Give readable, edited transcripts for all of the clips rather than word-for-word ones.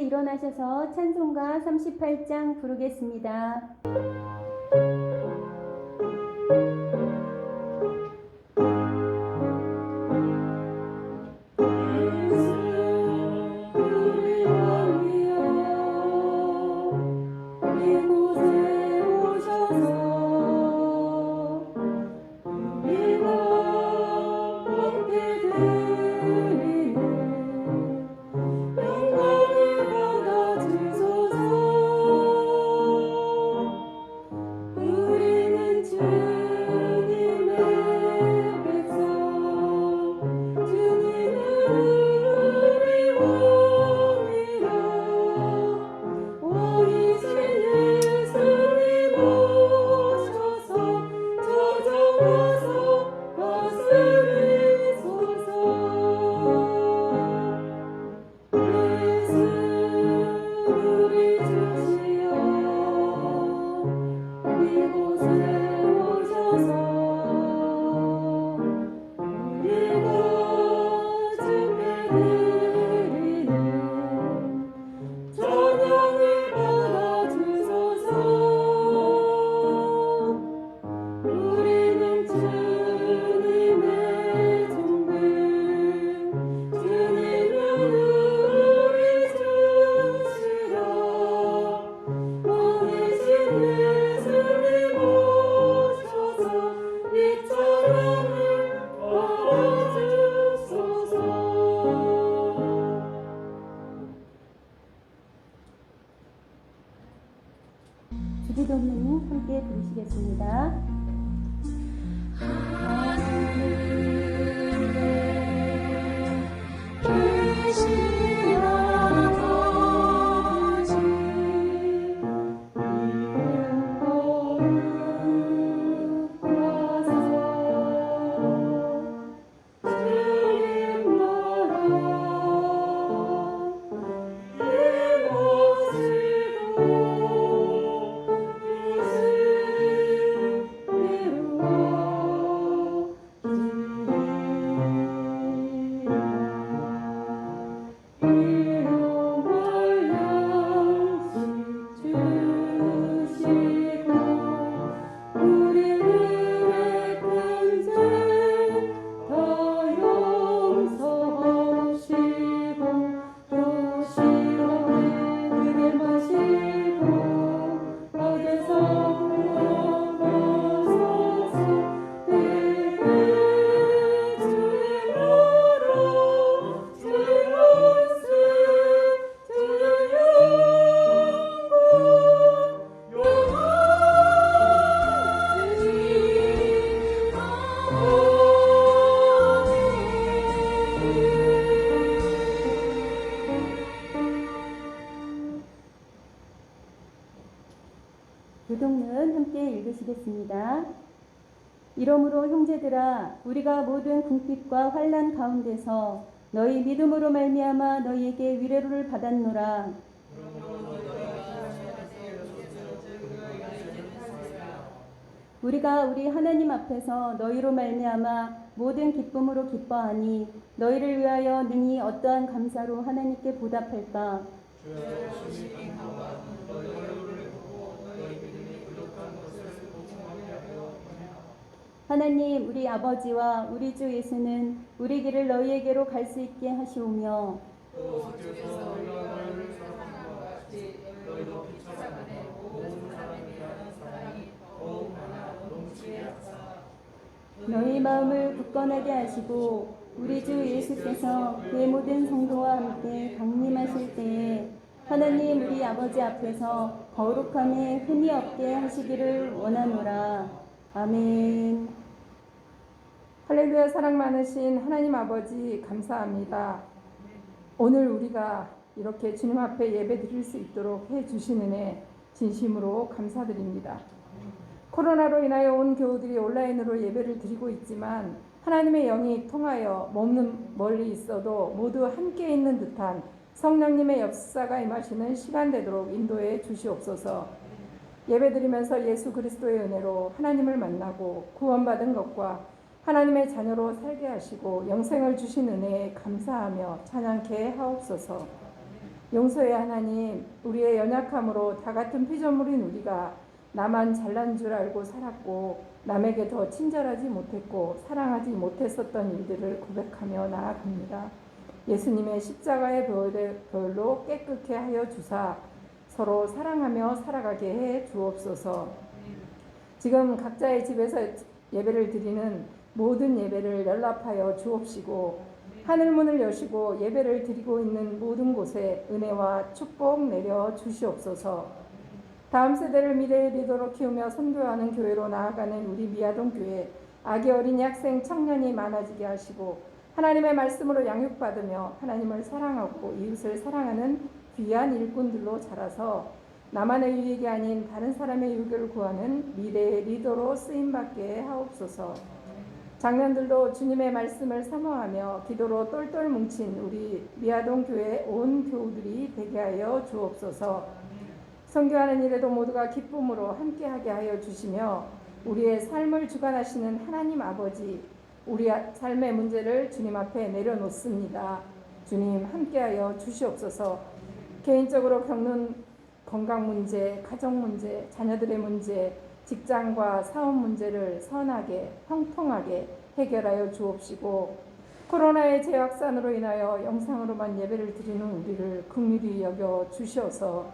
일어나셔서 찬송가 38장 부르겠습니다. 주기도문 함께 부르시겠습니다. 교독문 함께 읽으시겠습니다. 이러므로 형제들아 우리가 모든 궁핍과 환난 가운데서 너희 믿음으로 말미암아 너희에게 위로를 받았노라. 우리가 우리 하나님 앞에서 너희로 말미암아 모든 기쁨으로 기뻐하니 너희를 위하여 능히 어떠한 감사로 하나님께 보답할까. 하나님 우리 아버지와 우리 주 예수는 우리 길을 너희에게로 갈 수 있게 하시오며 너희 마음을 굳건하게 하시고 우리 주 예수께서 그의 모든 성도와 함께 강림하실 때에 하나님 우리 아버지 앞에서 거룩함에 흠이 없게 하시기를 원하노라. 아멘. 할렐루야. 사랑 많으신 하나님 아버지 감사합니다. 오늘 우리가 이렇게 주님 앞에 예배 드릴 수 있도록 해주신 은혜 진심으로 감사드립니다. 코로나로 인하여 온 교우들이 온라인으로 예배를 드리고 있지만 하나님의 영이 통하여 몸은 멀리 있어도 모두 함께 있는 듯한 성령님의 역사가 임하시는 시간 되도록 인도해 주시옵소서. 예배드리면서 예수 그리스도의 은혜로 하나님을 만나고 구원받은 것과 하나님의 자녀로 살게 하시고 영생을 주신 은혜에 감사하며 찬양케 하옵소서. 용서의 하나님, 우리의 연약함으로 다 같은 피조물인 우리가 나만 잘난 줄 알고 살았고 남에게 더 친절하지 못했고 사랑하지 못했었던 일들을 고백하며 나아갑니다. 예수님의 십자가의 보혈로 깨끗게 하여 주사 서로 사랑하며 살아가게 해 주옵소서. 지금 각자의 집에서 예배를 드리는 모든 예배를 연락하여 주옵시고 하늘문을 여시고 예배를 드리고 있는 모든 곳에 은혜와 축복 내려 주시옵소서. 다음 세대를 미래에 이르도록 키우며 선교하는 교회로 나아가는 우리 미아동 교회 아기 어린이 학생 청년이 많아지게 하시고 하나님의 말씀으로 양육받으며 하나님을 사랑하고 이웃을 사랑하는 귀한 일꾼들로 자라서 나만의 유익이 아닌 다른 사람의 유익을 구하는 미래의 리더로 쓰임받게 하옵소서. 장년들도 주님의 말씀을 사모하며 기도로 똘똘 뭉친 우리 미아동 교회 온 교우들이 되게 하여 주옵소서. 선교하는 일에도 모두가 기쁨으로 함께하게 하여 주시며 우리의 삶을 주관하시는 하나님 아버지, 우리 삶의 문제를 주님 앞에 내려놓습니다. 주님 함께하여 주시옵소서. 개인적으로 겪는 건강 문제, 가정 문제, 자녀들의 문제, 직장과 사업 문제를 선하게 형통하게 해결하여 주옵시고 코로나의 재확산으로 인하여 영상으로만 예배를 드리는 우리를 긍휼히 여겨 주시어서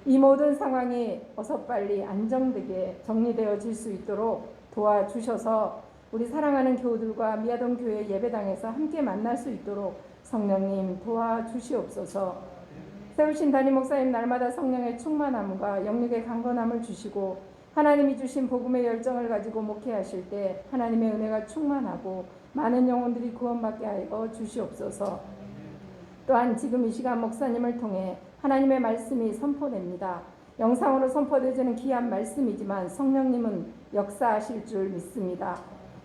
이 모든 상황이 어서 빨리 안정되게 정리되어질 수 있도록 도와주셔서 우리 사랑하는 교우들과 미아동 교회 예배당에서 함께 만날 수 있도록 성령님 도와주시옵소서. 세우신 담임 목사님 날마다 성령의 충만함과 영육의 강건함을 주시고 하나님이 주신 복음의 열정을 가지고 목회하실 때 하나님의 은혜가 충만하고 많은 영혼들이 구원받게 하여 주시옵소서. 또한 지금 이 시간 목사님을 통해 하나님의 말씀이 선포됩니다. 영상으로 선포되지는 귀한 말씀이지만 성령님은 역사하실 줄 믿습니다.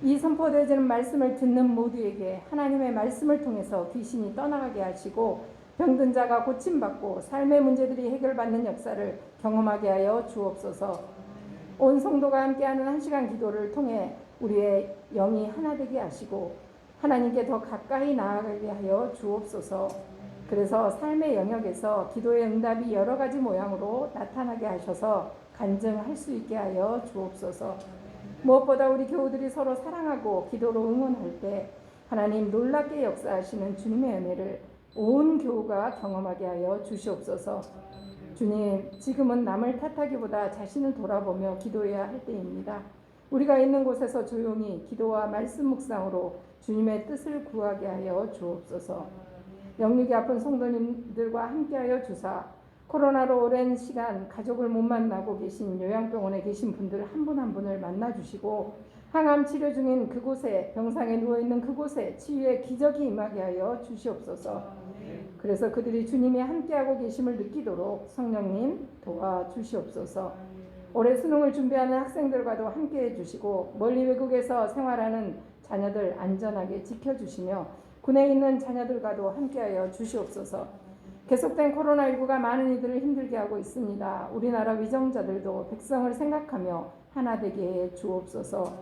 이 선포되어지는 말씀을 듣는 모두에게 하나님의 말씀을 통해서 귀신이 떠나가게 하시고 병든 자가 고침받고 삶의 문제들이 해결받는 역사를 경험하게 하여 주옵소서. 온 성도가 함께하는 한 시간 기도를 통해 우리의 영이 하나 되게 하시고 하나님께 더 가까이 나아가게 하여 주옵소서. 그래서 삶의 영역에서 기도의 응답이 여러 가지 모양으로 나타나게 하셔서 간증할 수 있게 하여 주옵소서. 무엇보다 우리 교우들이 서로 사랑하고 기도로 응원할 때 하나님 놀랍게 역사하시는 주님의 은혜를 온 교우가 경험하게 하여 주시옵소서. 주님, 지금은 남을 탓하기보다 자신을 돌아보며 기도해야 할 때입니다. 우리가 있는 곳에서 조용히 기도와 말씀 묵상으로 주님의 뜻을 구하게 하여 주옵소서. 영육이 아픈 성도님들과 함께하여 주사 코로나로 오랜 시간 가족을 못 만나고 계신 요양병원에 계신 분들 한 분 한 분을 만나주시고 항암 치료 중인 그곳에 병상에 누워있는 그곳에 치유의 기적이 임하게 하여 주시옵소서. 그래서 그들이 주님이 함께하고 계심을 느끼도록 성령님 도와주시옵소서. 올해 수능을 준비하는 학생들과도 함께해 주시고 멀리 외국에서 생활하는 자녀들 안전하게 지켜주시며 군에 있는 자녀들과도 함께하여 주시옵소서. 계속된 코로나19가 많은 이들을 힘들게 하고 있습니다. 우리나라 위정자들도 백성을 생각하며 하나 되게 해 주옵소서.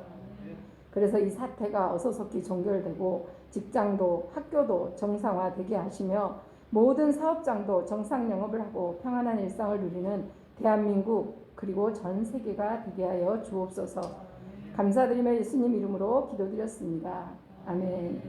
그래서 이 사태가 어서속히 종결되고 직장도 학교도 정상화되게 하시며 모든 사업장도 정상 영업을 하고 평안한 일상을 누리는 대한민국 그리고 전 세계가 되게 하여 주옵소서. 감사드리며 예수님 이름으로 기도드렸습니다. 아멘.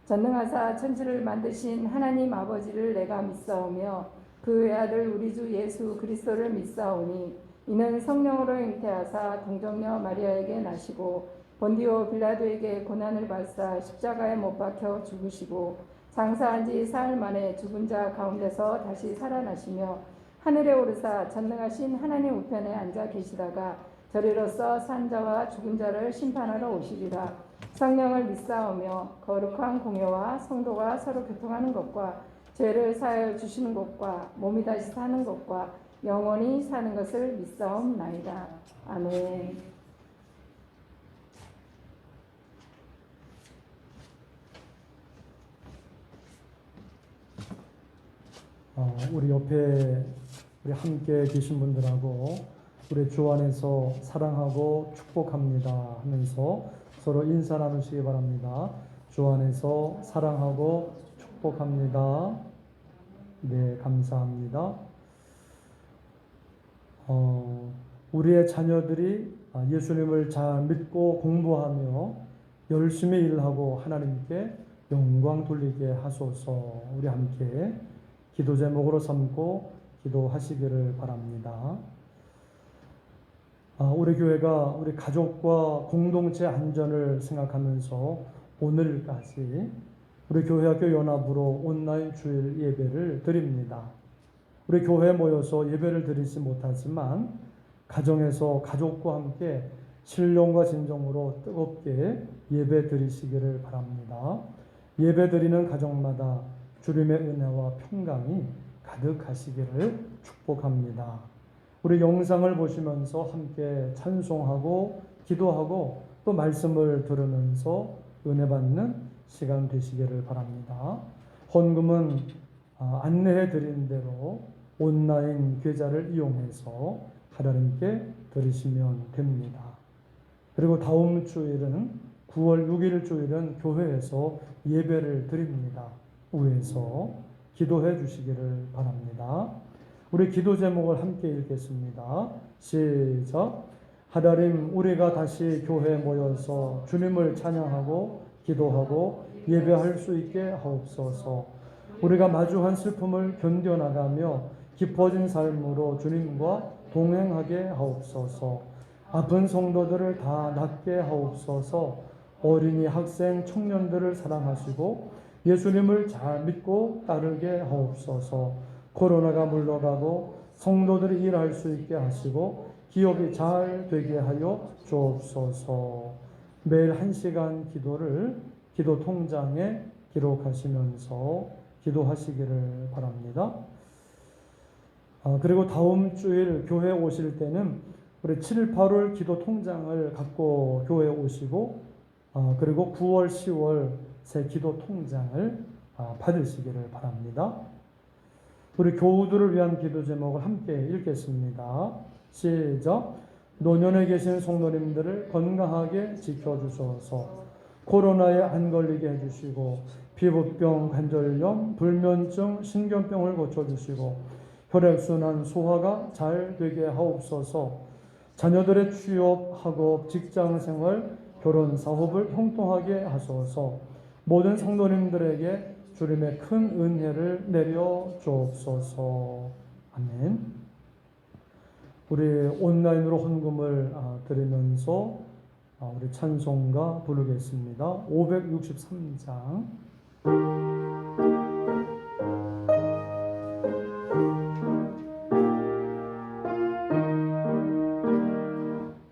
전능하사 천지를 만드신 하나님 아버지를 내가 믿사오며 그 외아들 우리 주 예수 그리스도를 믿사오니 이는 성령으로 잉태하사 동정녀 마리아에게 나시고 본디오 빌라도에게 고난을 받사 십자가에 못 박혀 죽으시고 장사한 지 사흘 만에 죽은 자 가운데서 다시 살아나시며 하늘에 오르사 전능하신 하나님 우편에 앉아 계시다가 저리로서 산 자와 죽은 자를 심판하러 오시리라. 성령을 믿사오며 거룩한 공예와 성도가 서로 교통하는 것과 죄를 사하여 주시는 것과 몸이 다시 사는 것과 영원히 사는 것을 믿사옵나이다. 아멘. 우리 옆에 우리 함께 계신 분들하고 우리 주 안에서 사랑하고 축복합니다 하면서 서로 인사 나누시기 바랍니다. 주 안에서 사랑하고 축복합니다. 네, 감사합니다. 우리의 자녀들이 예수님을 잘 믿고 공부하며 열심히 일하고 하나님께 영광 돌리게 하소서. 우리 함께 기도 제목으로 삼고 기도하시기를 바랍니다. 우리 교회가 우리 가족과 공동체 안전을 생각하면서 오늘까지 우리 교회학교 연합으로 온라인 주일 예배를 드립니다. 우리 교회에 모여서 예배를 드리지 못하지만 가정에서 가족과 함께 신령과 진정으로 뜨겁게 예배 드리시기를 바랍니다. 예배 드리는 가정마다 주님의 은혜와 평강이 가득하시기를 축복합니다. 우리 영상을 보시면서 함께 찬송하고 기도하고 또 말씀을 들으면서 은혜 받는 시간 되시기를 바랍니다. 헌금은 안내해 드린 대로 온라인 계좌를 이용해서 하나님께 드리시면 됩니다. 그리고 다음 주일은 9월 6일 주일은 교회에서 예배를 드립니다. 위에서 기도해 주시기를 바랍니다. 우리 기도 제목을 함께 읽겠습니다. 시작. 하나님, 우리가 다시 교회에 모여서 주님을 찬양하고 기도하고 예배할 수 있게 하옵소서. 우리가 마주한 슬픔을 견뎌나가며 깊어진 삶으로 주님과 동행하게 하옵소서. 아픈 성도들을 다 낫게 하옵소서. 어린이, 학생, 청년들을 사랑하시고 예수님을 잘 믿고 따르게 하옵소서. 코로나가 물러가고 성도들이 일할 수 있게 하시고 기업이 잘 되게 하여 주옵소서. 매일 1시간 기도를 기도 통장에 기록하시면서 기도하시기를 바랍니다. 그리고 다음 주일 교회 오실 때는 우리 7, 8월 기도 통장을 갖고 교회에 오시고 그리고 9월, 10월 새 기도 통장을 받으시기를 바랍니다. 우리 교우들을 위한 기도 제목을 함께 읽겠습니다. 시작. 노년에 계신 성도님들을 건강하게 지켜주소서. 코로나에 안 걸리게 해주시고 피부병, 관절염, 불면증, 신경병을 고쳐주시고 혈액순환, 소화가 잘 되게 하옵소서. 자녀들의 취업, 학업, 직장생활, 결혼, 사업을 형통하게 하소서. 모든 성도님들에게 주님의 큰 은혜를 내려 주옵소서. 아멘. 우리 온라인으로 헌금을 드리면서 우리 찬송가 부르겠습니다. 563장.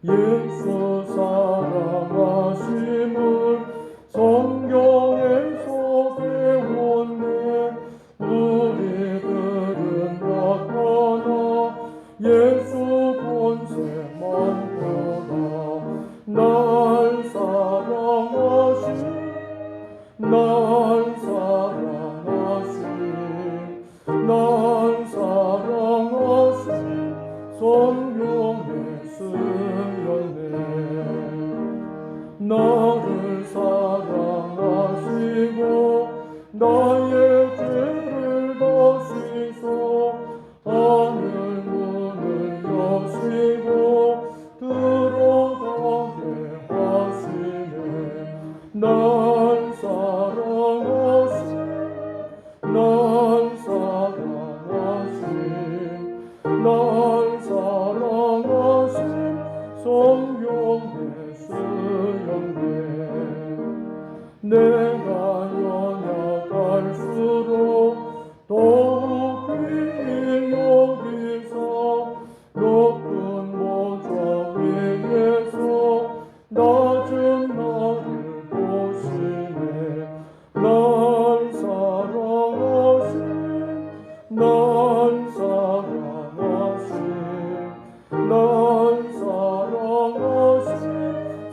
예수 사랑하심을 성경에서 배웠네. 우리들은 받거나 예수 권세만 보라. 날 사랑하신 성령의 쓰였네. 나를 사랑하시고 나의 죄를 다 씻어 하늘 문을 여시고 들어가게 하시네. 날 사랑하신 성령의 쓰였네. 내가 연약할수록 더욱 귀히 여기사 높은 보좌 위에서 낮은 나를 보시네. 날 사랑하신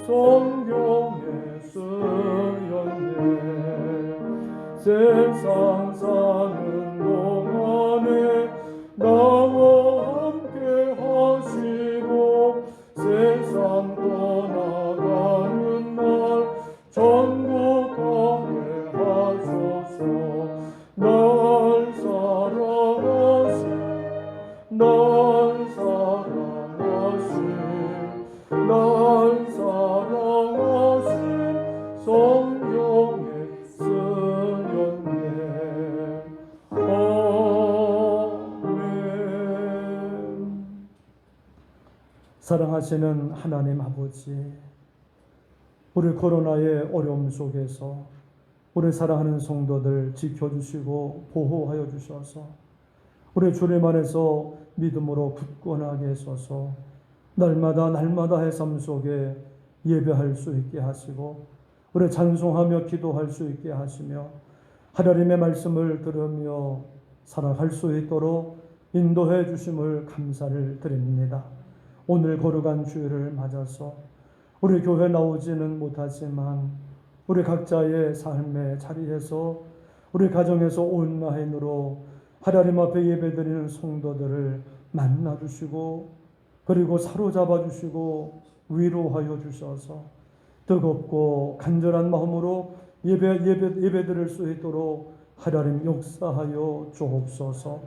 성경에 쓰였네. 사랑하시는 하나님 아버지, 우리 코로나의 어려움 속에서 우리 사랑하는 성도들 지켜주시고 보호하여 주셔서 우리 주님 안에서 믿음으로 굳건하게 해서서 날마다의 삶 속에 예배할 수 있게 하시고 우리 찬송하며 기도할 수 있게 하시며 하나님의 말씀을 들으며 살아갈 수 있도록 인도해 주심을 감사를 드립니다. 오늘 거룩한 주일을 맞아서 우리 교회 나오지는 못하지만 우리 각자의 삶의 자리에서 우리 가정에서 온라인으로 하나님 앞에 예배드리는 성도들을 만나 주시고 그리고 사로잡아 주시고 위로하여 주셔서 뜨겁고 간절한 마음으로 예배드릴 수 있도록 하나님 역사하여 주옵소서.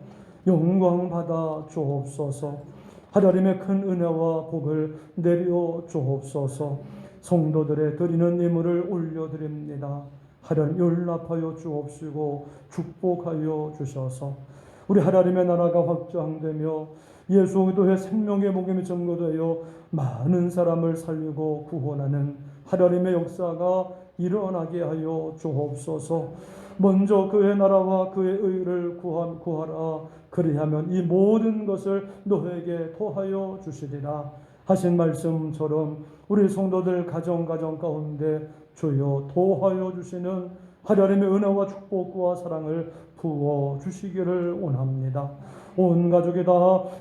영광 받아 주옵소서. 하나님의 큰 은혜와 복을 내려 주옵소서. 성도들의 드리는 예물을 올려드립니다. 하나님 연락하여 주옵시고 축복하여 주셔서 우리 하나님의 나라가 확장되며 예수 그리스도의 생명의 복음이 증거되어 많은 사람을 살리고 구원하는 하나님의 역사가 일어나게 하여 주옵소서. 먼저 그의 나라와 그의 의를 구하라. 그리하면 이 모든 것을 너에게 더하여 주시리라 하신 말씀처럼 우리 성도들 가정 가운데 주여 더하여 주시는 하나님의 은혜와 축복과 사랑을 부어 주시기를 원합니다. 온 가족이 다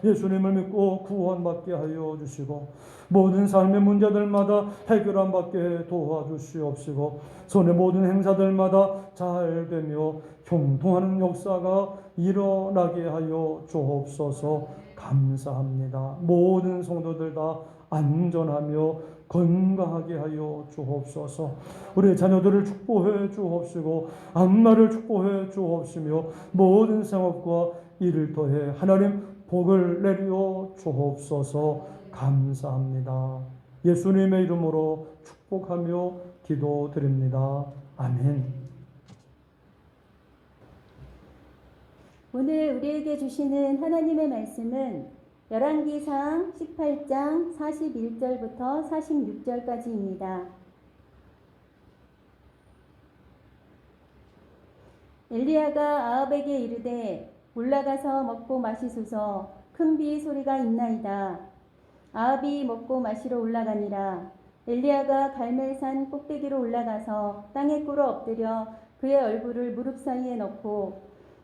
예수님을 믿고 구원받게 하여 주시고 모든 삶의 문제들마다 해결함 받게 도와주시옵시고 손의 모든 행사들마다 잘 되며 형통하는 역사가 일어나게 하여 주옵소서. 감사합니다. 모든 성도들 다 안전하며 건강하게 하여 주옵소서. 우리 자녀들을 축복해 주옵시고 악마를 축복해 주옵시며 모든 생업과 일을 더해 하나님 복을 내려 주옵소서. 감사합니다. 예수님의 이름으로 축복하며 기도드립니다. 아멘. 오늘 우리에게 주시는 하나님의 말씀은 열왕기상 18장 41절부터 46절까지입니다. 엘리야가 아합에게 이르되 올라가서 먹고 마시소서. 큰 비 소리가 있나이다. 아합이 먹고 마시러 올라가니라. 엘리야가 갈멜산 꼭대기로 올라가서 땅에 꿇어 엎드려 그의 얼굴을 무릎 사이에 넣고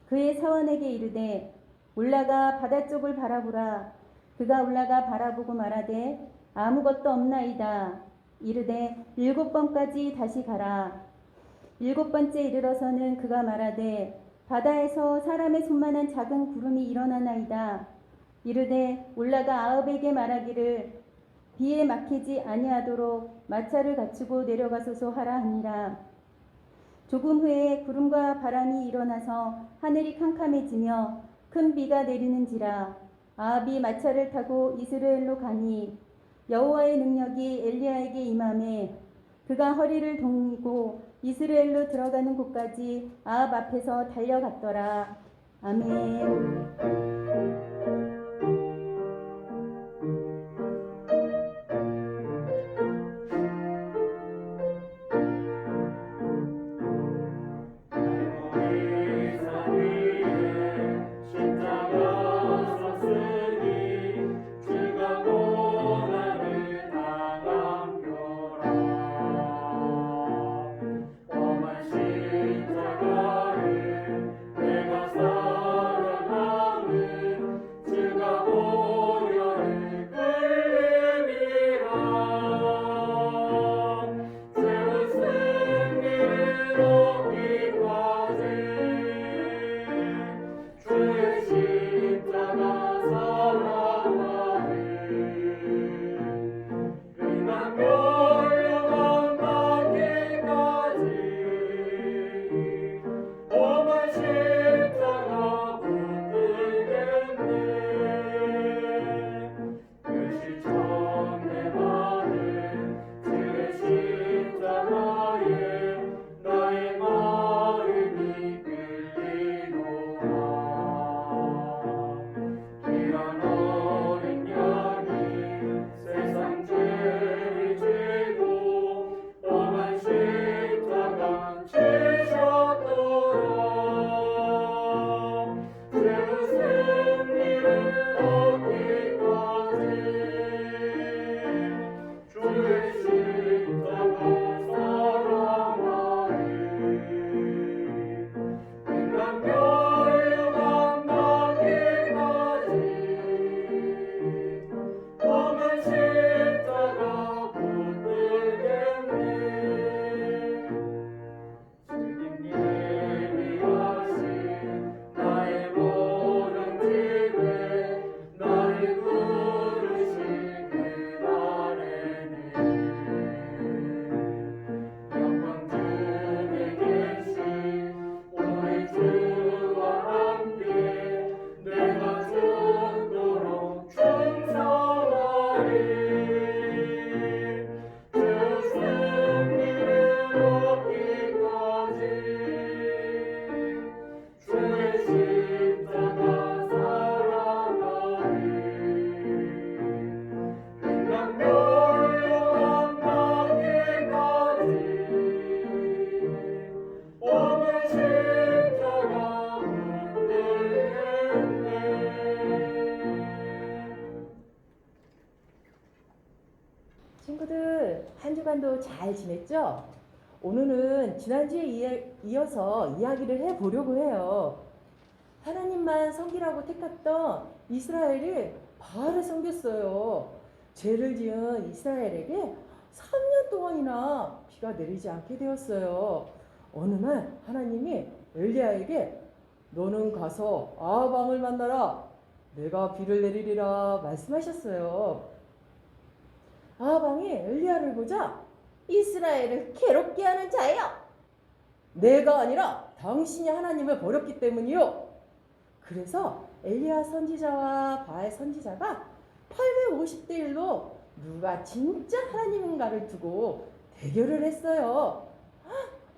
그의 사원에게 이르되 올라가 바다 쪽을 바라보라. 그가 올라가 바라보고 말하되 아무것도 없나이다. 이르되 7번까지 다시 가라. 7번째 이르러서는 그가 말하되 바다에서 사람의 손만한 작은 구름이 일어나나이다. 이르되 올라가 아합에게 말하기를 비에 막히지 아니하도록 마차를 갖추고 내려가소서 하라 하니라. 조금 후에 구름과 바람이 일어나서 하늘이 캄캄해지며 큰 비가 내리는지라. 아합이 마차를 타고 이스라엘로 가니 여호와의 능력이 엘리야에게 임하매 그가 허리를 동이고 이스라엘로 들어가는 곳까지 아합 앞에서 달려갔더라. 아멘. 내가 사랑하는 친구들, 한 주간도 잘 지냈죠? 오늘은 지난주에 이어서 이야기를 해보려고 해요. 하나님만 섬기라고 택했던 이스라엘이 바알을 섬겼어요. 죄를 지은 이스라엘에게 3년 동안이나 비가 내리지 않게 되었어요. 어느 날 하나님이 엘리야에게 너는 가서 아합 왕을 만나라. 내가 비를 내리리라 말씀하셨어요. 아합 왕이 엘리야를 보자 이스라엘을 괴롭게 하는 자예요. 내가 아니라 당신이 하나님을 버렸기 때문이요. 그래서 엘리야 선지자와 바알 선지자가 850대 1로 누가 진짜 하나님인가를 두고 대결을 했어요.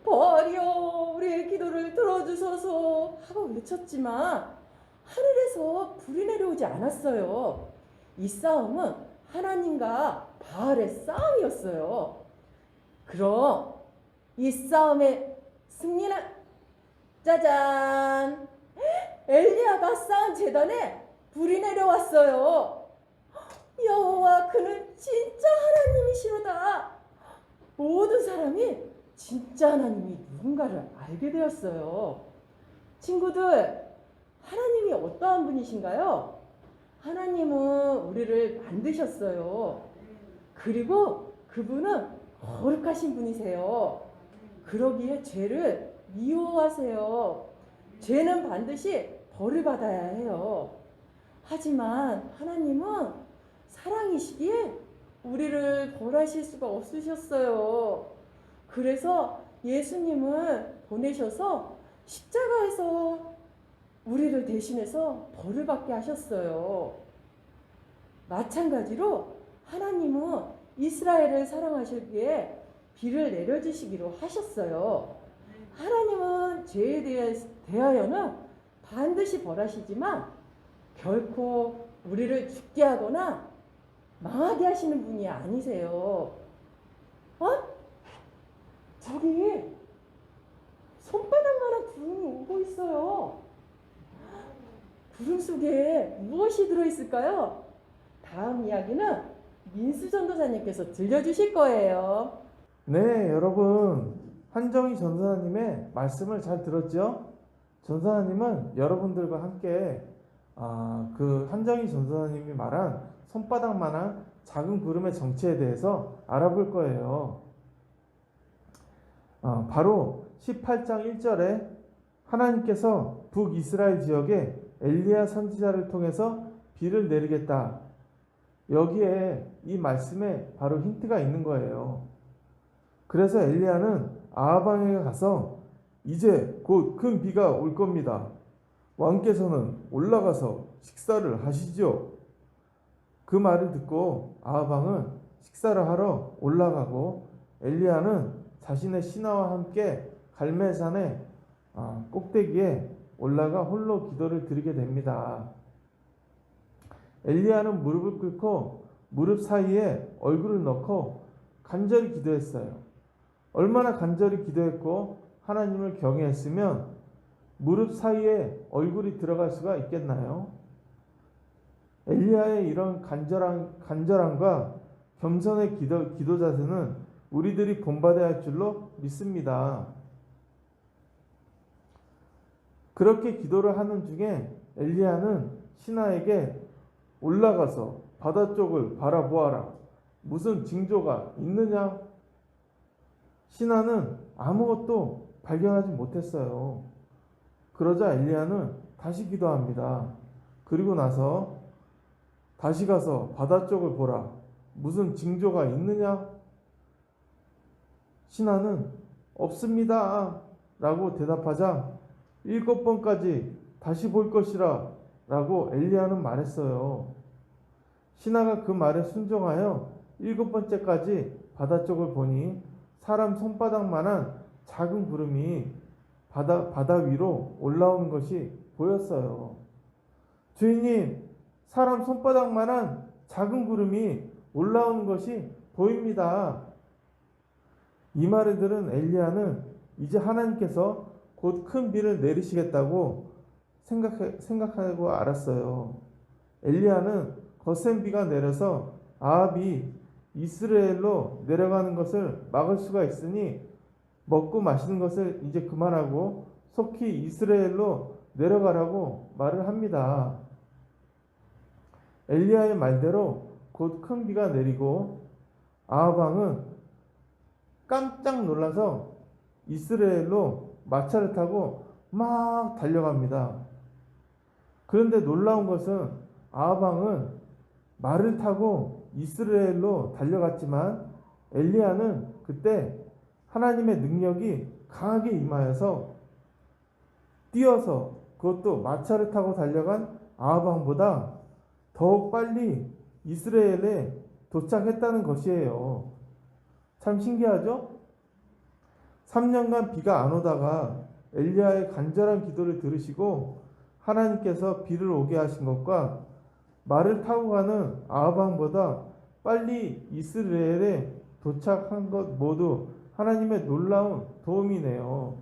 바알이여 우리의 기도를 들어주소서 하고 외쳤지만 하늘에서 불이 내려오지 않았어요. 이 싸움은 하나님과 바알의 싸움이었어요. 그럼 이 싸움의 승리는 짜잔! 엘리야가 쌓은 제단에 불이 내려왔어요. 여호와 그는 진짜 하나님이시로다. 모든 사람이 진짜 하나님이 누군가를 알게 되었어요. 친구들, 하나님이 어떠한 분이신가요? 하나님은 우리를 만드셨어요. 그리고 그분은 거룩하신 분이세요. 그러기에 죄를 미워하세요. 죄는 반드시 벌을 받아야 해요. 하지만 하나님은 사랑이시기에 우리를 벌하실 수가 없으셨어요. 그래서 예수님을 보내셔서 십자가에서 우리를 대신해서 벌을 받게 하셨어요. 마찬가지로 하나님은 이스라엘을 사랑하시기에 비를 내려주시기로 하셨어요. 하나님은 죄에 대하여는 반드시 벌하시지만 결코 우리를 죽게 하거나 망하게 하시는 분이 아니세요. 저기 손바닥만한 구름이 오고 있어요. 구름 속에 무엇이 들어있을까요? 다음 이야기는 민수 전도사님께서 들려주실 거예요. 네, 여러분 한정희 전도사님의 말씀을 잘 들었죠? 전도사님은 여러분들과 함께 그 한정희 전도사님이 말한 손바닥만한 작은 구름의 정체에 대해서 알아볼 거예요. 바로 18장 1절에 하나님께서 북이스라엘 지역에 엘리야 선지자를 통해서 비를 내리겠다. 여기에 이 말씀에 바로 힌트가 있는 거예요. 그래서 엘리야는 아합 왕에게 가서 이제 곧 큰 비가 올 겁니다. 왕께서는 올라가서 식사를 하시죠. 그 말을 듣고 아합 왕은 식사를 하러 올라가고 엘리야는 자신의 신하와 함께 갈멜산의 꼭대기에 올라가 홀로 기도를 드리게 됩니다. 엘리야는 무릎을 꿇고 무릎 사이에 얼굴을 넣고 간절히 기도했어요. 얼마나 간절히 기도했고 하나님을 경외했으면 무릎 사이에 얼굴이 들어갈 수가 있겠나요? 엘리야의 이런 간절함과 겸손의 기도 자세는 우리들이 본받아야 할 줄로 믿습니다. 그렇게 기도를 하는 중에 엘리야는 신하에게 올라가서 바다 쪽을 바라보아라. 무슨 징조가 있느냐? 신하는 아무것도 발견하지 못했어요. 그러자 엘리야는 다시 기도합니다. 그리고 나서 다시 가서 바다 쪽을 보라. 무슨 징조가 있느냐? 신하는 없습니다. 라고 대답하자 7번까지 다시 볼 것이라 라고 엘리야는 말했어요. 신하가 그 말에 순종하여 7번째까지 바다 쪽을 보니 사람 손바닥만한 작은 구름이 바다 위로 올라오는 것이 보였어요. 주인님, 사람 손바닥만한 작은 구름이 올라오는 것이 보입니다. 이 말을 들은 엘리야는 이제 하나님께서 곧 큰 비를 내리시겠다고 생각하고 알았어요. 엘리야는 거센 비가 내려서 아합이 이스라엘로 내려가는 것을 막을 수가 있으니 먹고 마시는 것을 이제 그만하고 속히 이스라엘로 내려가라고 말을 합니다. 엘리야의 말대로 곧 큰 비가 내리고 아합 왕은 깜짝 놀라서 이스라엘로 마차를 타고 막 달려갑니다. 그런데 놀라운 것은 아합 왕은 말을 타고 이스라엘로 달려갔지만 엘리야는 그때 하나님의 능력이 강하게 임하여서 뛰어서 그것도 마차를 타고 달려간 아합 왕보다 더욱 빨리 이스라엘에 도착했다는 것이에요. 참 신기하죠? 3년간 비가 안 오다가 엘리야의 간절한 기도를 들으시고 하나님께서 비를 오게 하신 것과 말을 타고 가는 아합 왕보다 빨리 이스라엘에 도착한 것 모두 하나님의 놀라운 도움이네요.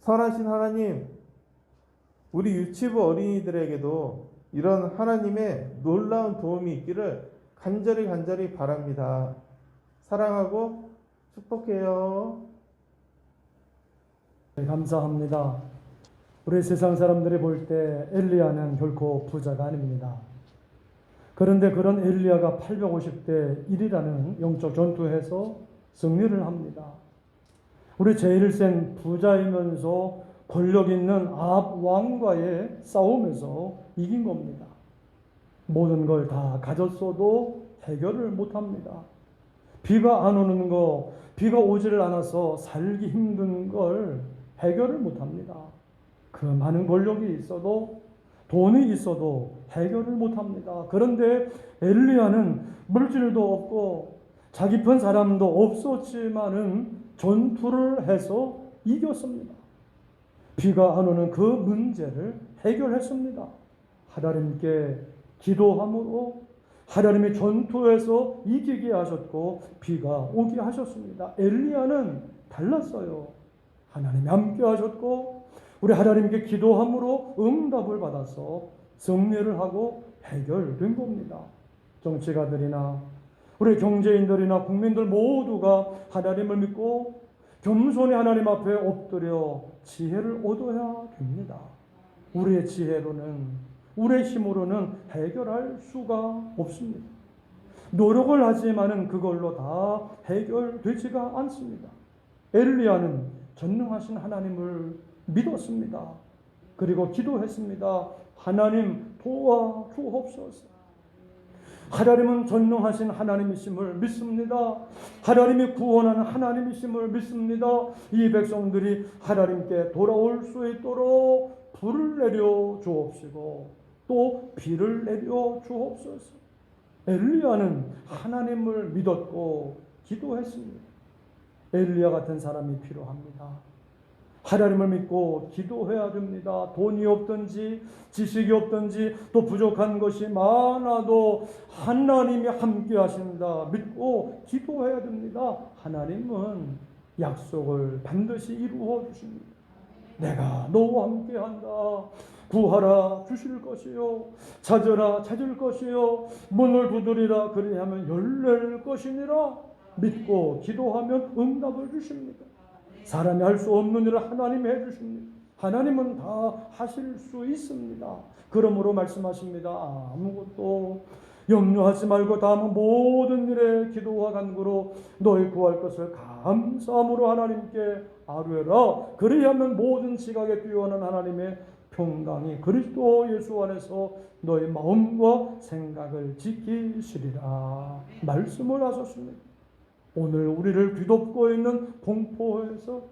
선하신 하나님, 우리 유치부 어린이들에게도 이런 하나님의 놀라운 도움이 있기를 간절히 바랍니다. 사랑하고 축복해요. 감사합니다. 우리 세상 사람들이 볼 때 엘리야는 결코 부자가 아닙니다. 그런데 그런 엘리야가 850대 1이라는 영적 전투에서 승리를 합니다. 우리 제일 센 부자이면서 권력 있는 아합 왕과의 싸움에서 이긴 겁니다. 모든 걸 다 가졌어도 해결을 못합니다. 비가 안 오는 거, 비가 오지를 않아서 살기 힘든 걸 해결을 못합니다. 그 많은 권력이 있어도 돈이 있어도 해결을 못합니다. 그런데 엘리야는 물질도 없고 자기 편 사람도 없었지만은 전투를 해서 이겼습니다. 비가 안 오는 그 문제를 해결했습니다. 하나님께 기도함으로 하나님이 전투에서 이기게 하셨고 비가 오게 하셨습니다. 엘리야는 달랐어요. 하나님이 함께 하셨고 우리 하나님께 기도함으로 응답을 받아서 승리를 하고 해결된 겁니다. 정치가들이나 우리 경제인들이나 국민들 모두가 하나님을 믿고 겸손히 하나님 앞에 엎드려 지혜를 얻어야 됩니다. 우리의 지혜로는, 우리의 힘으로는 해결할 수가 없습니다. 노력을 하지만은 그걸로 다 해결되지가 않습니다. 엘리야는 전능하신 하나님을 믿었습니다. 그리고 기도했습니다. 하나님 도와주옵소서. 하나님은 전능하신 하나님이심을 믿습니다. 하나님이 구원하는 하나님이심을 믿습니다. 이 백성들이 하나님께 돌아올 수 있도록 불을 내려 주옵시고 또 비를 내려 주옵소서. 엘리야는 하나님을 믿었고 기도했습니다. 엘리야 같은 사람이 필요합니다. 하나님을 믿고 기도해야 됩니다. 돈이 없든지 지식이 없든지 또 부족한 것이 많아도 하나님이 함께 하신다 믿고 기도해야 됩니다. 하나님은 약속을 반드시 이루어 주십니다. 내가 너와 함께 한다. 구하라 주실 것이요 찾으라 찾을 것이요 문을 두드리라 그리하면 열릴 것이니라. 믿고 기도하면 응답을 주십니다. 사람이 할 수 없는 일을 하나님이 해주십니다. 하나님은 다 하실 수 있습니다. 그러므로 말씀하십니다. 아무것도 염려하지 말고 다음은 모든 일에 기도와 간구로 너희 구할 것을 감사함으로 하나님께 아뢰라. 그리하면 모든 지각에 뛰어난 하나님의 평강이 그리스도 예수 안에서 너희 마음과 생각을 지키시리라 말씀을 하셨습니다. 오늘 우리를 뒤덮고 있는 공포에서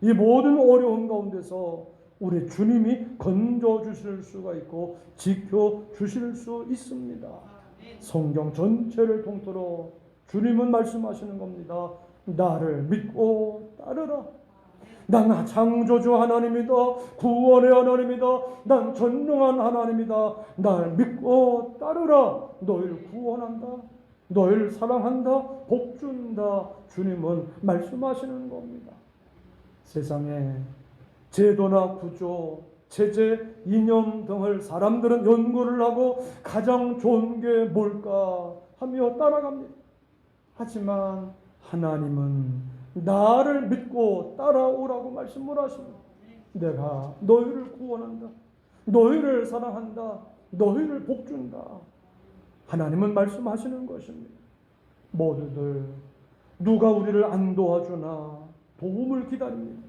이 모든 어려운 가운데서 우리 주님이 건져주실 수가 있고 지켜주실 수 있습니다. 성경 전체를 통틀어 주님은 말씀하시는 겁니다. 나를 믿고 따르라. 난 창조주 하나님이다. 구원의 하나님이다. 난 전능한 하나님이다. 날 믿고 따르라. 너희를 구원한다. 너희를 사랑한다. 복준다. 주님은 말씀하시는 겁니다. 세상에 제도나 구조, 체제, 이념 등을 사람들은 연구를 하고 가장 좋은 게 뭘까 하며 따라갑니다. 하지만 하나님은 나를 믿고 따라오라고 말씀을 하십니다. 내가 너희를 구원한다. 너희를 사랑한다. 너희를 복준다. 하나님은 말씀하시는 것입니다. 모두들 누가 우리를 안 도와주나 도움을 기다립니다.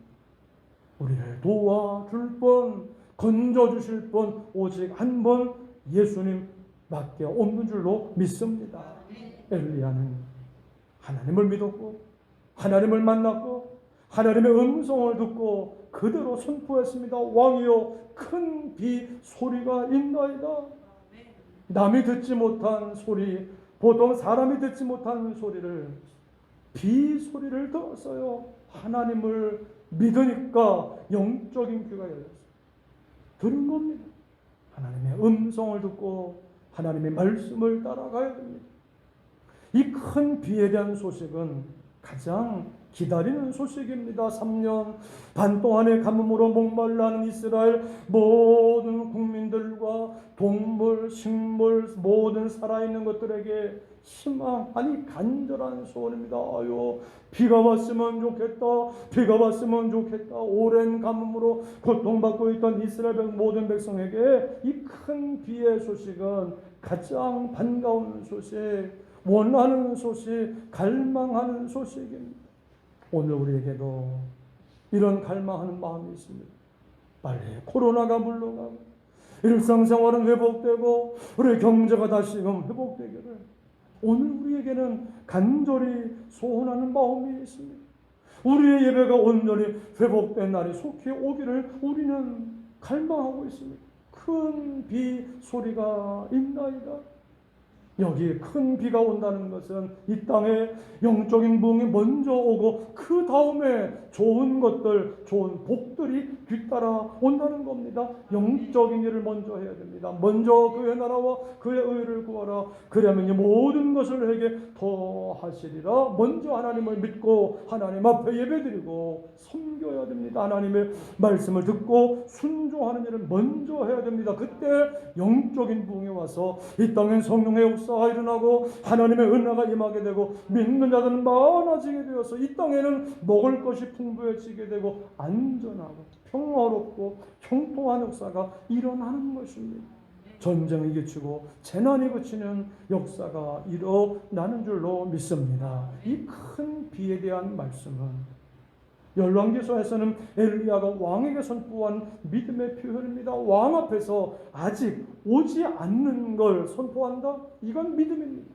우리를 도와줄 분, 건져주실 분 오직 한 분 예수님밖에 없는 줄로 믿습니다. 엘리야는 하나님을 믿었고 하나님을 만났고 하나님의 음성을 듣고 그대로 선포했습니다. 왕이여 큰 비 소리가 있나이다. 남이 듣지 못한 소리, 보통 사람이 듣지 못한 소리를, 비 소리를 들었어요. 하나님을 믿으니까 영적인 귀가 열렸어요. 들은 겁니다. 하나님의 음성을 듣고 하나님의 말씀을 따라가야 됩니다. 이 큰 비에 대한 소식은 가장 기다리는 소식입니다. 3년 반 동안의 가뭄으로 목말라는 이스라엘 모든 국민들과 동물, 식물, 모든 살아있는 것들에게 희망, 아니 간절한 소원입니다. 아유, 비가 왔으면 좋겠다. 비가 왔으면 좋겠다. 오랜 가뭄으로 고통받고 있던 이스라엘 모든 백성에게 이 큰 비의 소식은 가장 반가운 소식, 원하는 소식, 갈망하는 소식입니다. 오늘 우리에게도 이런 갈망하는 마음이 있습니다. 빨리 코로나가 물러가고 일상생활은 회복되고 우리 경제가 다시금 회복되기를 오늘 우리에게는 간절히 소원하는 마음이 있습니다. 우리의 예배가 온전히 회복된 날이 속히 오기를 우리는 갈망하고 있습니다. 큰 비 소리가 있나이다. 여기 큰 비가 온다는 것은 이 땅에 영적인 부흥이 먼저 오고 그 다음에 좋은 것들, 좋은 복들이 뒤따라 온다는 겁니다. 영적인 일을 먼저 해야 됩니다. 먼저 그의 나라와 그의 의를 구하라. 그러면 이 모든 것을 내게 더 하시리라. 먼저 하나님을 믿고 하나님 앞에 예배드리고 섬겨야 됩니다. 하나님의 말씀을 듣고 순종하는 일을 먼저 해야 됩니다. 그때 영적인 부흥이 와서 이 땅엔 성령의 역사가 일어나고 하나님의 은혜가 임하게 되고 믿는 자들은 많아지게 되어서 이 땅에는 먹을 것이 풍부해지게 되고 안전하고 평화롭고 형통한 역사가 일어나는 것입니다. 전쟁이 그치고 재난이 그치는 역사가 일어나는 줄로 믿습니다. 이 큰 비에 대한 말씀은 열왕기서에서는 엘리야가 왕에게 선포한 믿음의 표현입니다. 왕 앞에서 아직 오지 않는 걸 선포한다? 이건 믿음입니다.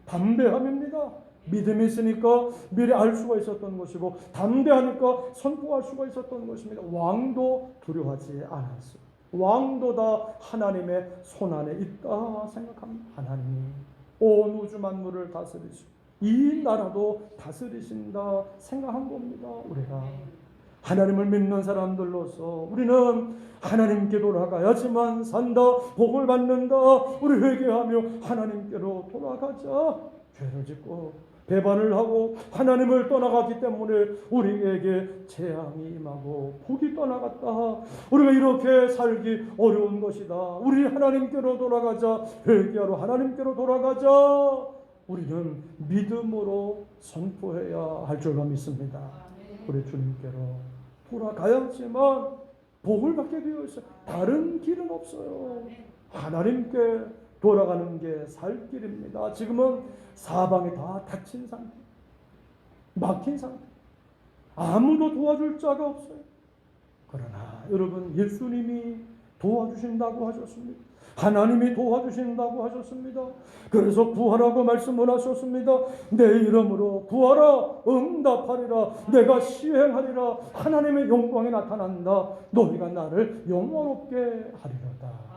담대함입니다. 믿음이 있으니까 미리 알 수가 있었던 것이고 담대하니까 선포할 수가 있었던 것입니다. 왕도 두려워하지 않았어요. 왕도 다 하나님의 손안에 있다 생각합니다. 하나님이 온 우주 만물을 다스리시고 이 나라도 다스리신다 생각한 겁니다. 우리가 하나님을 믿는 사람들로서 우리는 하나님께 돌아가야지만 산다, 복을 받는다. 우리 회개하며 하나님께로 돌아가자. 죄를 짓고 배반을 하고 하나님을 떠나갔기 때문에 우리에게 재앙이 임하고 복이 떠나갔다. 우리가 이렇게 살기 어려운 것이다. 우리 하나님께로 돌아가자. 회개하러 하나님께로 돌아가자. 우리는 믿음으로 선포해야 할 줄로 믿습니다. 우리 주님께로 돌아가야지만 복을 받게 되어 있어요. 다른 길은 없어요. 하나님께 돌아가는 게 살 길입니다. 지금은 사방이 다 닫힌 상태, 막힌 상태, 아무도 도와줄 자가 없어요. 그러나 여러분, 예수님이 도와주신다고 하셨습니다. 하나님이 도와주신다고 하셨습니다. 그래서 구하라고 말씀을 하셨습니다. 내 이름으로 구하라, 응답하리라, 내가 시행하리라. 하나님의 영광이 나타난다. 너희가 나를 영원롭게 하리로다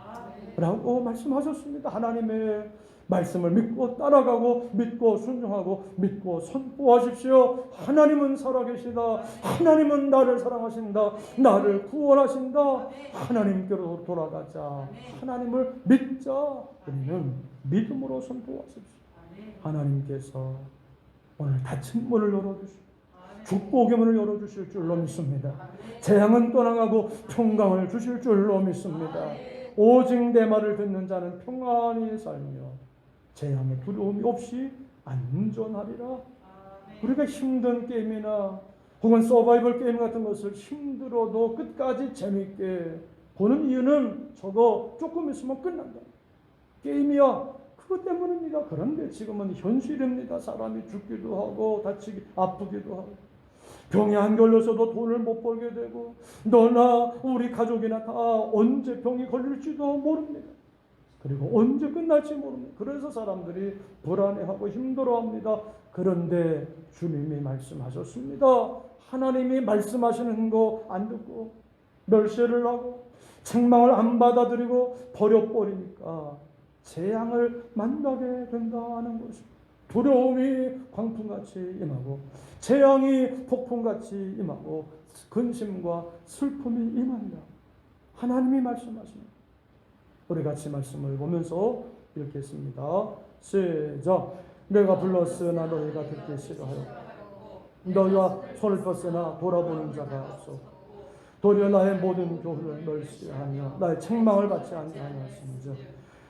라고 말씀하셨습니다. 하나님의 말씀을 믿고 따라가고 믿고 순종하고 믿고 선포하십시오. 하나님은 살아계시다. 하나님은 나를 사랑하신다. 나를 구원하신다. 하나님께로 돌아가자. 하나님을 믿자. 우리는 믿음으로 선포하십시오. 하나님께서 오늘 닫힌 문을 열어주시고 축복의 문을 열어주실 줄로 믿습니다. 재앙은 떠나가고 평강을 주실 줄로 믿습니다. 오직 내 말을 듣는 자는 평안히 살며 재앙의 두려움이 없이 안전하리라. 우리가 힘든 게임이나 혹은 서바이벌 게임 같은 것을 힘들어도 끝까지 재밌게 보는 이유는 저거 조금 있으면 끝난다. 게임이야. 그것 때문입니다. 그런데 지금은 현실입니다. 사람이 죽기도 하고 다치기 아프기도 하고 병이 안 걸려서도 돈을 못 벌게 되고 너나 우리 가족이나 다 언제 병이 걸릴지도 모릅니다. 그리고 언제 끝날지 모릅니다. 그래서 사람들이 불안해하고 힘들어합니다. 그런데 주님이 말씀하셨습니다. 하나님이 말씀하시는 거 안 듣고 멸시를 하고 책망을 안 받아들이고 버려버리니까 재앙을 만나게 된다는 것입니다. 두려움이 광풍같이 임하고 재앙이 폭풍같이 임하고 근심과 슬픔이 임한다. 하나님이 말씀하십니다. 우리 같이 말씀을 보면서 읽겠습니다. 시작. 내가 불렀으나 너희가 듣기 싫어하여 너희와 손을 뻗으나 돌아보는 자가 없어. 도리어 나의 모든 교훈을 멸시하며 나의 책망을 받지 아니하였으므로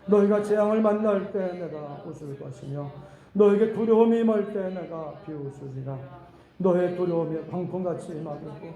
너희가 재앙을 만날 때 내가 웃을 것이며 너에게 두려움이 임할 때 내가 비웃으리라. 너의 두려움이 광풍같이 임하겠고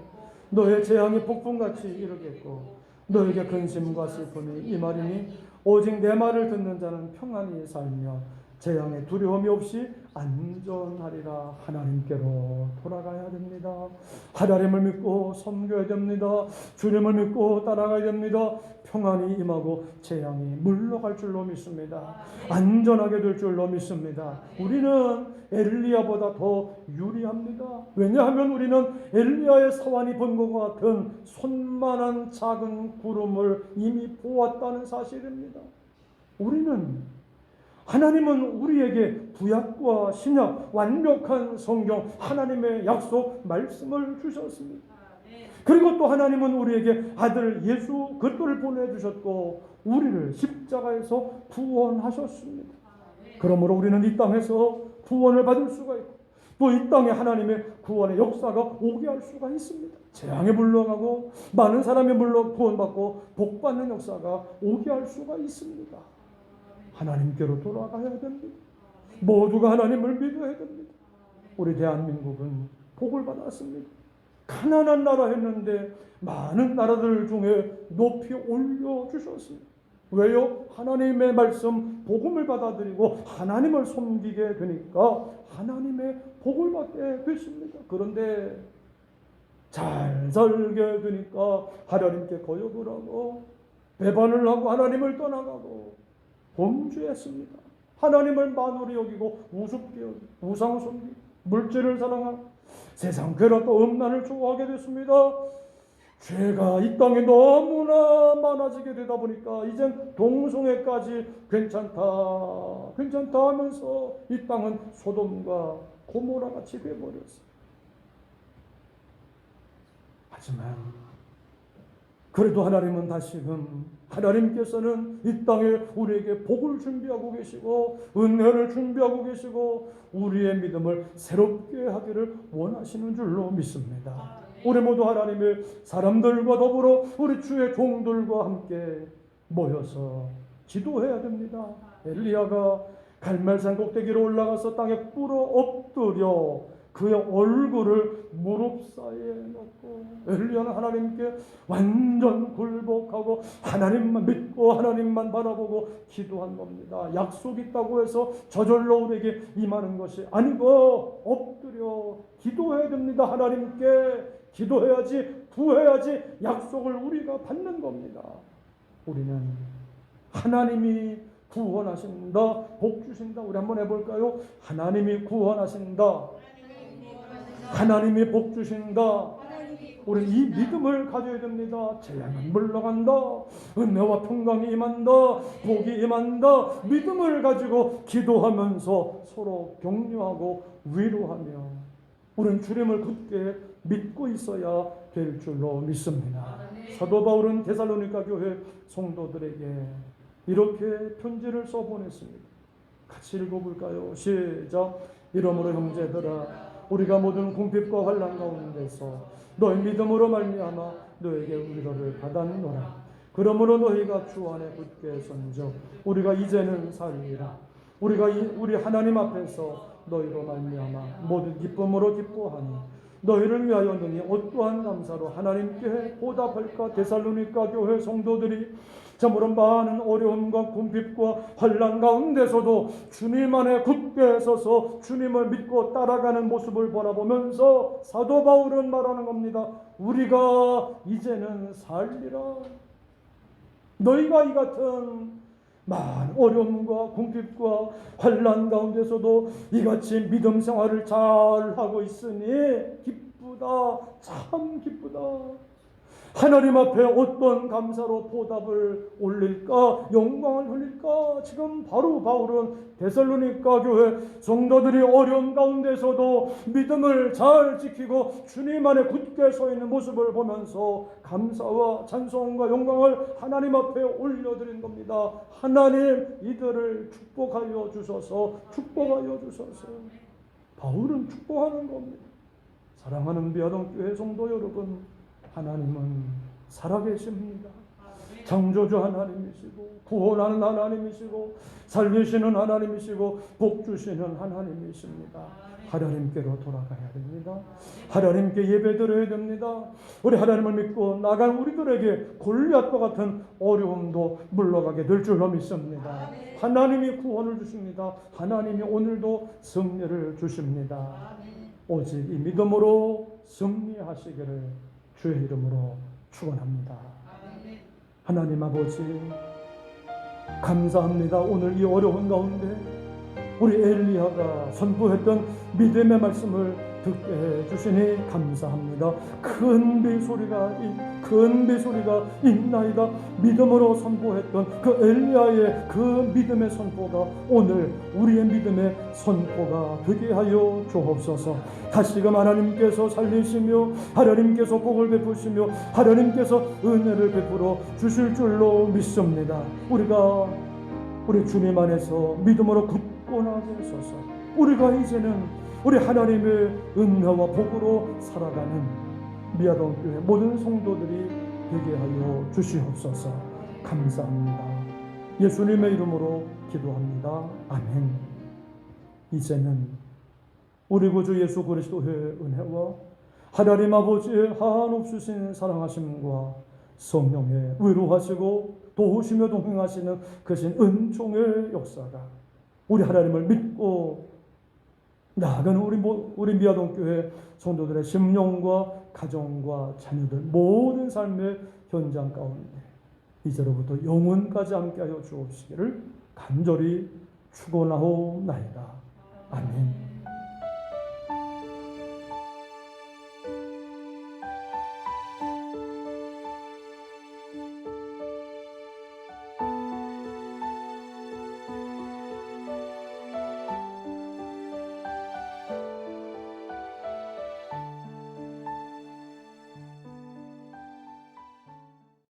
너의 재앙이 폭풍같이 이르겠고 너에게 근심과 슬픔이 임하리니 오직 내 말을 듣는 자는 평안히 살며 재앙에 두려움이 없이 안전하리라. 하나님께로 돌아가야 됩니다. 하나님을 믿고 섬겨야 됩니다. 주님을 믿고 따라가야 됩니다. 평안이 임하고 재앙이 물러갈 줄로 믿습니다. 안전하게 될 줄로 믿습니다. 우리는 엘리야보다 더 유리합니다. 왜냐하면 우리는 엘리야의 사환이 본 것과 같은 손만한 작은 구름을 이미 보았다는 사실입니다. 하나님은 우리에게 구약과 신약 완벽한 성경 하나님의 약속 말씀을 주셨습니다. 그리고 또 하나님은 우리에게 아들 예수 그리스도를 보내주셨고 우리를 십자가에서 구원하셨습니다. 그러므로 우리는 이 땅에서 구원을 받을 수가 있고 또 이 땅에 하나님의 구원의 역사가 오게 할 수가 있습니다. 재앙에 물러가고 많은 사람이 구원받고 복받는 역사가 오게 할 수가 있습니다. 하나님께로 돌아가야 됩니다. 모두가 하나님을 믿어야 됩니다. 우리 대한민국은 복을 받았습니다. 가난한 나라 했는데 많은 나라들 중에 높이 올려주셨습니다. 왜요? 하나님의 말씀 복음을 받아들이고 하나님을 섬기게 되니까 하나님의 복을 받게 됐습니다. 그런데 잘 살게 되니까 하나님께 거역을 하고 배반을 하고 하나님을 떠나가고 범죄했습니다. 하나님을 만홀히 여기고 우습게 여기고 우상 섬기고 물질을 사랑하고 세상 괴롭고 음란을 좋아하게 됐습니다. 죄가 이 땅에 너무나 많아지게 되다 보니까 이젠 동성애까지 괜찮다 하면서 이 땅은 소돔과 고모라 같이 되어버렸어요. 하지만 그래도 하나님은 하나님께서는 이 땅에 우리에게 복을 준비하고 계시고 은혜를 준비하고 계시고 우리의 믿음을 새롭게 하기를 원하시는 줄로 믿습니다. 우리 모두 하나님의 사람들과 더불어 우리 주의 종들과 함께 모여서 기도해야 됩니다. 엘리야가 갈멜산 꼭대기로 올라가서 땅에 꿇어 엎드려 그의 얼굴을 무릎 사이에 놓고 엘리야는 하나님께 완전 굴복하고 하나님만 믿고 하나님만 바라보고 기도한 겁니다. 약속이 있다고 해서 저절로 우리에게 임하는 것이 아니고 엎드려 기도해야 됩니다. 하나님께 기도해야지 구해야지 약속을 우리가 받는 겁니다. 우리는 하나님이 구원하신다, 복 주신다. 우리 한번 해볼까요? 하나님이 구원하신다, 하나님이 복 주신다. 우리 이 믿음을 가져야 됩니다. 재앙은 물러간다, 은혜와 평강이 임한다, 복이 임한다. 믿음을 가지고 기도하면서 서로 격려하고 위로하며 우리는 주님을 굳게 믿고 있어야 될 줄로 믿습니다. 사도 바울은 데살로니가 교회 성도들에게 이렇게 편지를 써보냈습니다. 같이 읽어볼까요? 시작. 이러므로 형제들아 우리가 모든 궁핍과 환난 가운데서 너희 믿음으로 말미암아 너에게 위로를 받았노라. 그러므로 너희가 주 안에 굳게 선져 우리가 이제는 살리라. 우리가 우리 하나님 앞에서 너희로 말미암아 모든 기쁨으로 기뻐하니 너희를 위하여 너희 어떠한 감사로 하나님께 보답할까. 데살로니가 교회 성도들이 참으로 많은 어려움과 궁핍과 환난 가운데서도 주님 안에 굳게 서서 주님을 믿고 따라가는 모습을 바라보면서 사도 바울은 말하는 겁니다. 우리가 이제는 살리라. 너희가 이 같은 많은 어려움과 궁핍과 환난 가운데서도 이같이 믿음 생활을 잘 하고 있으니 기쁘다. 참 기쁘다. 하나님 앞에 어떤 감사로 보답을 올릴까, 영광을 흘릴까. 지금 바로 바울은 데살로니가 교회 성도들이 어려운 가운데서도 믿음을 잘 지키고 주님 안에 굳게 서 있는 모습을 보면서 감사와 찬송과 영광을 하나님 앞에 올려드린 겁니다. 하나님 이들을 축복하여 주소서. 축복하여 주소서. 바울은 축복하는 겁니다. 사랑하는 비아동 교회 성도 여러분, 하나님은 살아계십니다. 창조주 하나님이시고 구원하는 하나님이시고 살리시는 하나님이시고 복주시는 하나님이십니다. 하나님께로 돌아가야 됩니다. 하나님께 예배드려야 됩니다. 우리 하나님을 믿고 나간 우리들에게 골리앗과 같은 어려움도 물러가게 될 줄로 믿습니다. 하나님이 구원을 주십니다. 하나님이 오늘도 승리를 주십니다. 오직 이 믿음으로 승리하시기를 주의 이름으로 축원합니다. 하나님 아버지 감사합니다. 오늘 이 어려운 가운데 우리 엘리야가 선포했던 믿음의 말씀을 듣게 해주시니 감사합니다. 큰 비소리가 있나이다. 믿음으로 선포했던 그 엘리야의 그 믿음의 선포가 오늘 우리의 믿음의 선포가 되게 하여 주옵소서. 다시금 하나님께서 살리시며 하나님께서 복을 베푸시며 하나님께서 은혜를 베풀어 주실 줄로 믿습니다. 우리가 우리 주님 안에서 믿음으로 굳건하게 서서 우리가 이제는 우리 하나님의 은혜와 복으로 살아가는 미아동 교회 모든 성도들이 되게 하여 주시옵소서. 감사합니다. 예수님의 이름으로 기도합니다. 아멘. 이제는 우리 구주 예수 그리스도의 은혜와 하나님 아버지의 한없으신 사랑하심과 성령의 위로하시고 도우시며 동행하시는 그신 은총의 역사가 우리 하나님을 믿고 나아가는 우리 미아동 교회 성도들의 심령과 가정과 자녀들 모든 삶의 현장 가운데 이제로부터 영원까지 함께하여 주옵시기를 간절히 축원하오나이다. 아멘.